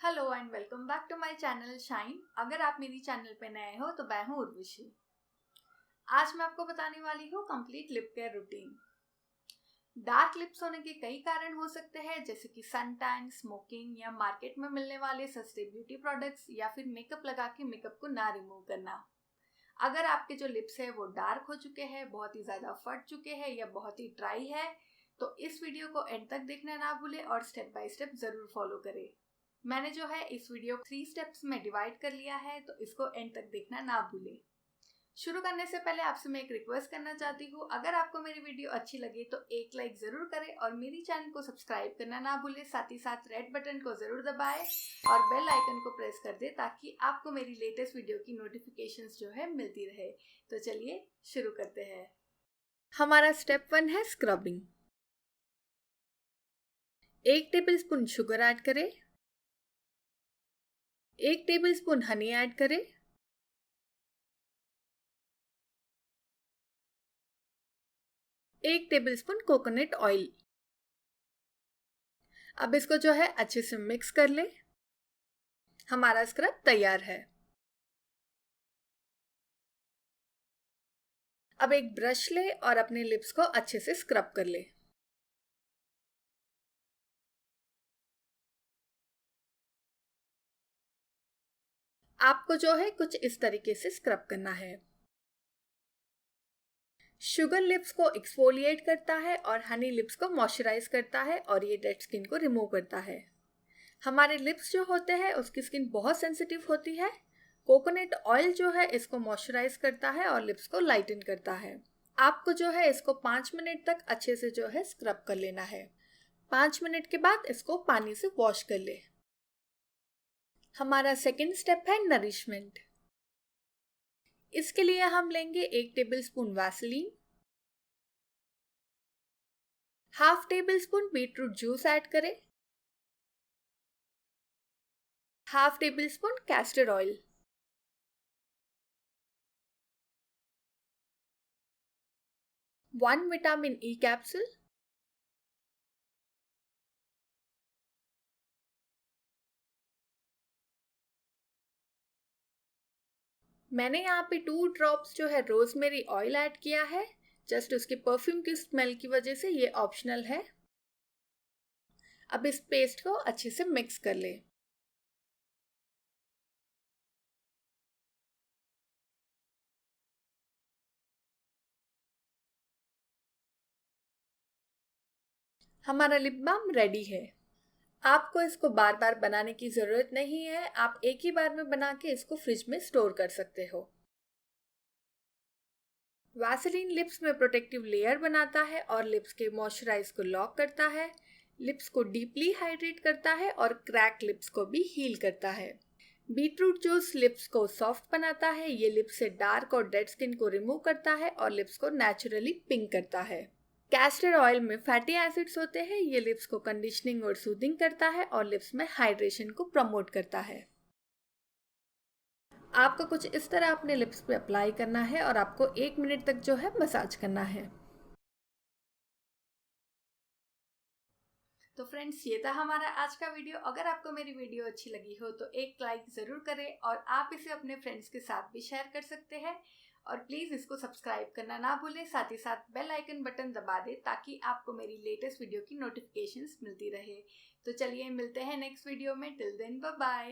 Hello and welcome back to my channel Shine. अगर आप मेरी चैनल पे नए हो तो मैं हूँ उर्वशी। आज मैं आपको बताने वाली हूँ complete lip care routine. Dark lips होने के कई कारण हो सकते हैं, जैसे कि सन टैन, स्मोकिंग या मार्केट में मिलने वाले सस्ते ब्यूटी प्रोडक्ट्स या फिर मेकअप लगा के मेकअप को ना रिमूव करना। अगर आपके जो लिप्स है वो डार्क हो चुके हैं, बहुत ही ज्यादा फट चुके हैं या बहुत ही ड्राई है, तो इस वीडियो को एंड तक देखना ना भूले और स्टेप बाय स्टेप जरूर फॉलो करें। मैंने जो है इस वीडियो को 3 स्टेप्स में डिवाइड कर लिया है, तो इसको एंड तक देखना ना भूले। शुरू करने से पहले आपसे मैं एक रिक्वेस्ट करना चाहती हूँ, अगर आपको मेरी वीडियो अच्छी लगे तो एक लाइक जरूर करें और मेरी चैनल को सब्सक्राइब करना ना भूले। साथ ही साथ रेड बटन को जरूर दबाएं और बेल आइकन को प्रेस कर दे ताकि आपको मेरी लेटेस्ट वीडियो की नोटिफिकेशंस जो है मिलती रहे। तो चलिए शुरू करते हैं। हमारा स्टेप 1 है स्क्रबिंग। 1 टेबलस्पून शुगर ऐड करें, 1 टेबलस्पून हनी ऐड करें, 1 टेबलस्पून कोकोनट ऑयल। अब इसको जो है अच्छे से मिक्स कर ले। हमारा स्क्रब तैयार है। अब एक ब्रश ले और अपने लिप्स को अच्छे से स्क्रब कर ले। आपको जो है कुछ इस तरीके से स्क्रब करना है। शुगर लिप्स को एक्सफोलिएट करता है और हनी लिप्स को मॉइस्चराइज करता है और ये डेड स्किन को रिमूव करता है। हमारे लिप्स जो होते हैं उसकी स्किन बहुत सेंसिटिव होती है। कोकोनट ऑयल जो है इसको मॉइस्चराइज करता है और लिप्स को लाइटन करता है। आपको जो है इसको 5 मिनट तक अच्छे से जो है स्क्रब कर लेना है। 5 मिनट के बाद इसको पानी से वॉश कर ले। हमारा सेकेंड स्टेप है नरिशमेंट। इसके लिए हम लेंगे 1 tablespoon vaseline, half table spoon beetroot juice add करें, half table spoon castor oil, 1 vitamin E capsule, मैंने यहाँ पे 2 ड्रॉप्स जो है रोजमेरी ऑयल ऐड किया है। जस्ट उसके परफ्यूम की स्मेल की वजह से ये ऑप्शनल है। अब इस पेस्ट को अच्छे से मिक्स कर ले। हमारा लिप बाम रेडी है। आपको इसको बार बार बनाने की जरूरत नहीं है, आप एक ही बार में बना के इसको फ्रिज में स्टोर कर सकते हो। वैसलीन लिप्स में प्रोटेक्टिव लेयर बनाता है और लिप्स के मॉइस्चराइज को लॉक करता है, लिप्स को डीपली हाइड्रेट करता है और क्रैक लिप्स को भी हील करता है। बीटरूट जूस लिप्स को सॉफ्ट बनाता है, ये लिप्स से डार्क और डेड स्किन को रिमूव करता है और लिप्स को नेचुरली पिंक करता है। कैस्टर ऑयल में फैटी एसिड्स होते हैं, ये लिप्स को कंडीशनिंग और सूदिंग करता है और लिप्स में हाइड्रेशन को प्रमोट करता है। आपको कुछ इस तरह अपने लिप्स पे अप्लाई करना है और आपको 1 मिनट तक जो है मसाज करना है। तो फ्रेंड्स, ये था हमारा आज का वीडियो। अगर आपको मेरी वीडियो अच्छी लगी हो तो एक लाइक ज़रूर करें और आप इसे अपने फ्रेंड्स के साथ भी शेयर कर सकते हैं। और प्लीज़ इसको सब्सक्राइब करना ना भूलें, साथ ही साथ बेल आइकन बटन दबा दें ताकि आपको मेरी लेटेस्ट वीडियो की नोटिफिकेशंस मिलती रहे। तो चलिए मिलते हैं नेक्स्ट वीडियो में। Till then bye bye.